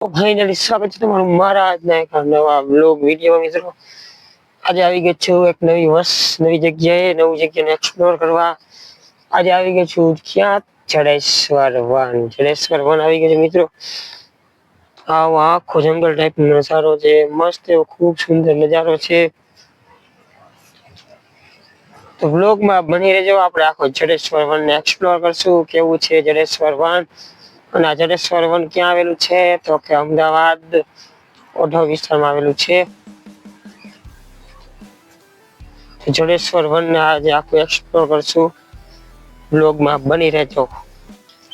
Finally સ્વાગત છે તમારું મારા આજના એક નવા બ્લોગ વિડીયોમાં મિત્રો. આજે આવી ગયો છું એક નવી જગ્યાને એક્સપ્લોર કરવા. આજે આવી ગયો છું ક્યાં? જડેશ્વર વન આવી ગયો છે મિત્રો. આવો આખો જંગલ ટાઈપનો નજારો છે, મસ્ત એવો ખૂબ સુંદર નજારો છે. તો બ્લોગમાં બની રહેજો, આપણે આખો જડેશ્વર વનને એક્સપ્લોર કરશું. કેવું છે જડેશ્વર વન, અને આ જડેશ્વર વન ક્યાં આવેલું છે? તો કે અમદાવાદ ઓઢવ વિસ્તારમાં આવેલું છે. જડેશ્વર વનને આજે આખું એક્સપ્લોર કરશું. બ્લોગમાં બની રહેજો.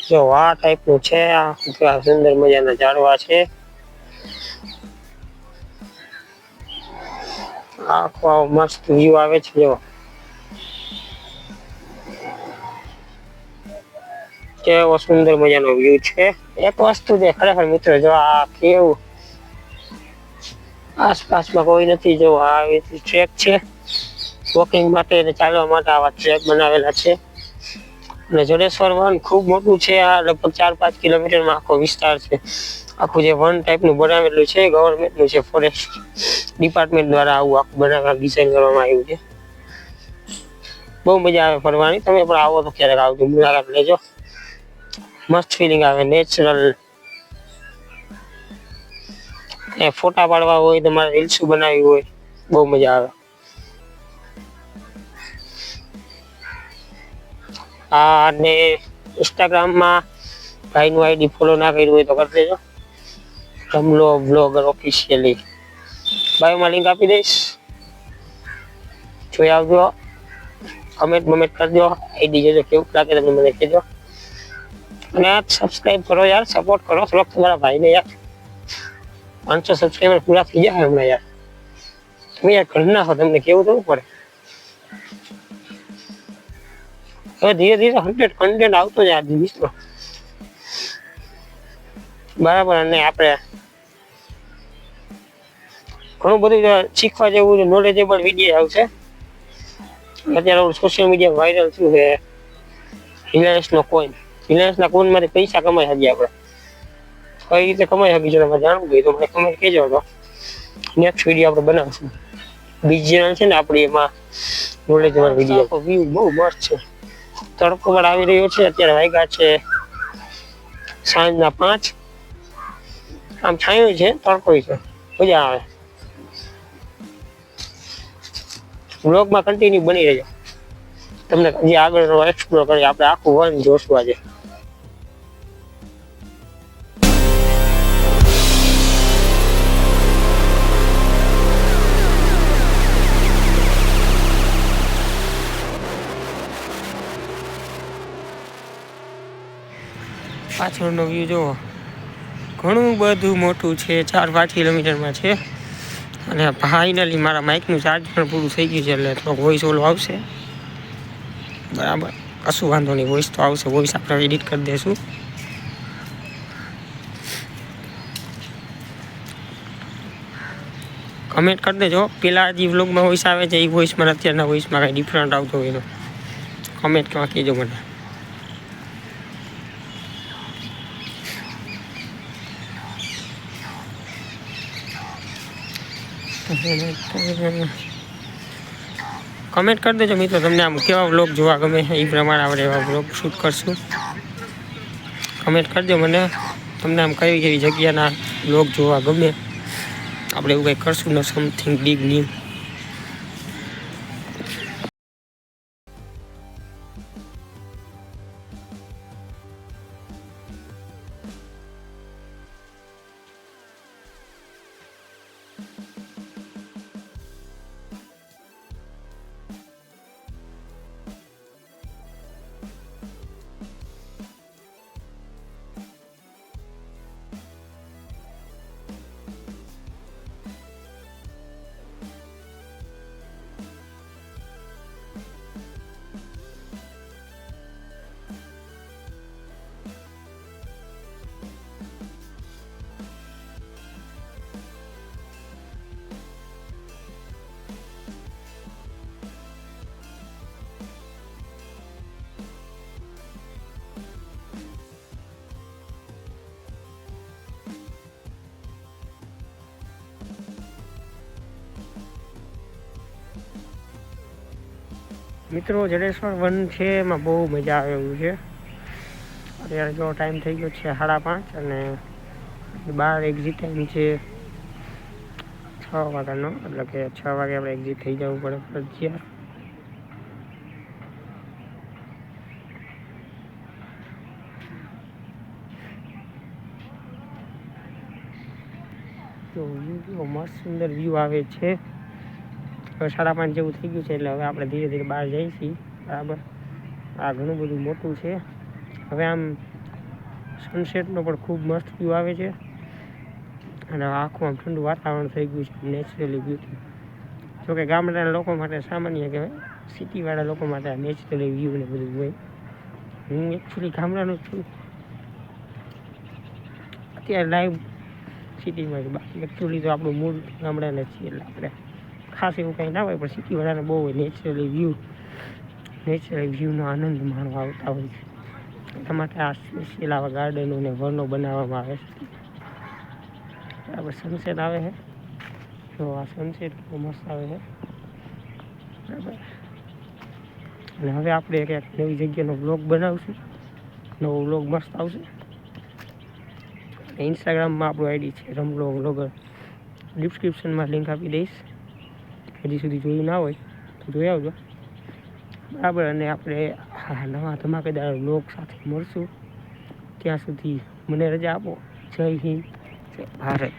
જો આ ટાઈપનું છે, આ સુંદર મજાના ઝાડવા છે. આખો મસ્ત વ્યૂ આવે છે. જો કેવો સુંદર મજાનો વ્યૂ છે. એક વસ્તુ છે ખરેખર મિત્રો, જો આ કેવું આસપાસમાં કોઈ નથી. જો આ ટ્રેક છે વોકિંગ માટે અને ચાલવા માટે, આવા ટ્રેક બનાવેલા છે. અને જડેશ્વર વન ખૂબ મોટું છે. આ લગભગ 4-5 કિલોમીટરમાં આખો વિસ્તાર છે. આખું જે વન ટાઈપનું બનાવેલું છે, ગવર્મેન્ટનું છે, ફોરેસ્ટ ડિપાર્ટમેન્ટ દ્વારા આવું આખું બનાવવા ડિઝાઇન કરવામાં આવ્યું છે. બહુ મજા આવે ફરવાની. તમે પણ આવો તો ક્યારેક આવજો, મુલાકાત લેજો. મસ્ત ફિલિંગ આવે, નેચરલ. ફોટા પાડવા હોય, તમારે રીલ્સ બનાવવી હોય, બહુ મજા આવે. અને ઇન્સ્ટાગ્રામમાં ભાઈનું આઈડી ફોલો ના કર્યું હોય તો કરી દેજો, જમલો બ્લોગર ઓફિશિયલી. બાયોમાં લિંક આપી દઈશ, જોઈ આવજો. કમેન્ટ કરજો, આઈડી જોજો કેવું લાગે તમને મને કહેજો. અને સબસ્ક્રાઈબ કરો યાર, સપોર્ટ કરો થોડોક તમારા ભાઈને યાર. 500 સબસ્ક્રાઈબર પૂરા થઈ જાય હમણાં યાર. તમે યાર કરી નાખો, તમને કેવું થવું પડે. હવે ધીરે ધીરે કન્ટેન્ટ આવતો જાય મિત્રો, બરાબર. અને આપણે ઘણું બધું શીખવા જેવું નોલેજેબલ વિડીયો આવશે. અત્યારે સોશિયલ મીડિયા વાયરલ થયું છે રિલાયન્સના કોઈનમાંથી પૈસા કમાઈ શકીએ આપણે. કઈ રીતે કમાઈ શકીએ, જો તમારે જાણવું હોય તો મને કમેન્ટ કહેજો. તો નેક્સ્ટ વિડીયો આપણે બનાવશું. બીજી ચેનલ છે ને આપણી, એમાં નોલેજેબલ વિડીયો. વ્યૂ બહુ મસ્ત છે. તડકો પણ આવી રહ્યો છે. અત્યારે વાગ્યા છે સાંજના 5. આમ છાંયું છે, તડકો છે, મજા આવે. બ્લોગમાં કન્ટિન્યુ બની રહેજો, તમને હજી આગળ એક્સપ્લોર કરી આપણે આખું વન જોશું આજે. પાછળનો વ્યૂ જુઓ, ઘણું બધું મોટું છે, 4-5 કિલોમીટરમાં છે. અને ફાઇનલી મારા માઇકનું ચાર્જ પણ પૂરું થઈ ગયું છે, એટલે થોડોક વોઇસ ઓલો આવશે. બરાબર, કશું વાંધો નહીં, વોઇસ તો આવશે. વોઇસ આપણે એડિટ કરી દઈશું. કમેન્ટ કરી દેજો, પેલા જે વ્લોગમાં વોઇસ આવે છે એ વોઇસમાં અત્યારના વોઇસમાં કંઈ ડિફરન્ટ આવતો હોય તો કમેન્ટમાં કહેજો મને. કમેન્ટ કરી દેજો મિત્રો, તમને આમ કેવા વ્લોગ જોવા ગમે, એ પ્રમાણે આપણે એવા વ્લોગ શૂટ કરશું. કમેન્ટ કરજો મને, તમને આમ કઈ કેવી જગ્યાના વ્લોગ જોવા ગમે, આપણે એવું કંઈ કરશું ને સમથિંગ બિગ ન્યૂ. મિત્રો જડેશ્વર વન છે એમાં બહુ મજા આવે એવું છે. અત્યારે જો ટાઈમ થઈ ગયો છે 5:30 અને બહાર એક્ઝિટ ટાઈમ છે 6 વાગ્યાનો, એટલે કે 6 વાગે આપણે એક્ઝિટ થઈ જવું પડે ફરજિયાત. તો વ્યૂ મસ્ત સુંદર વ્યૂ આવે છે. હવે 5:30 જેવું થઈ ગયું છે એટલે હવે આપણે ધીરે ધીરે બહાર જઈએ છીએ. બરાબર, આ ઘણું બધું મોટું છે. હવે આમ સનસેટનો પણ ખૂબ મસ્ત વ્યૂ આવે છે અને આખું આમ ઠંડુ વાતાવરણ થઈ ગયું છે, નેચરલી બ્યુટી. જોકે ગામડાના લોકો માટે સામાન્ય કહેવાય, સિટીવાળા લોકો માટે આ નેચરલી વ્યૂ ને બધું હોય. હું એકચ્યુઅલી ગામડાનો છું, અત્યારે લાઈવ સિટીમાં. બાકી એકચ્યુઅલી તો આપણું મૂળ ગામડાના છીએ એટલે આપણે ખાસ એવું કંઈ ના હોય, પણ સિટીવાળાને બહુ હોય નેચરલ વ્યૂનો આનંદ માણવા આવતા હોય છે. એટલા માટે આ સ્પેશિયલ આવા ગાર્ડનો ને વનો બનાવવામાં આવે છે. બરાબર, સનસેટ આવે છે તો આ સનસેટ બહુ મસ્ત આવે છે. બરાબર, અને હવે આપણે એક નવી જગ્યાનો બ્લોગ બનાવશું. નવો બ્લોગ મસ્ત આવશે. ઇન્સ્ટાગ્રામમાં આપણું આઈડી છે રમલો વ્લોગર, ડિસ્ક્રિપ્શનમાં લિંક આપી દઈશ. હજી સુધી જોયું ના હોય તો જોઈ આવજો. બરાબર, અને આપણે નવા ધમાકેદાર બ્લોગ સાથે મળશું. ત્યાં સુધી મને રજા આપો. જય હિન્દ, જય ભારત.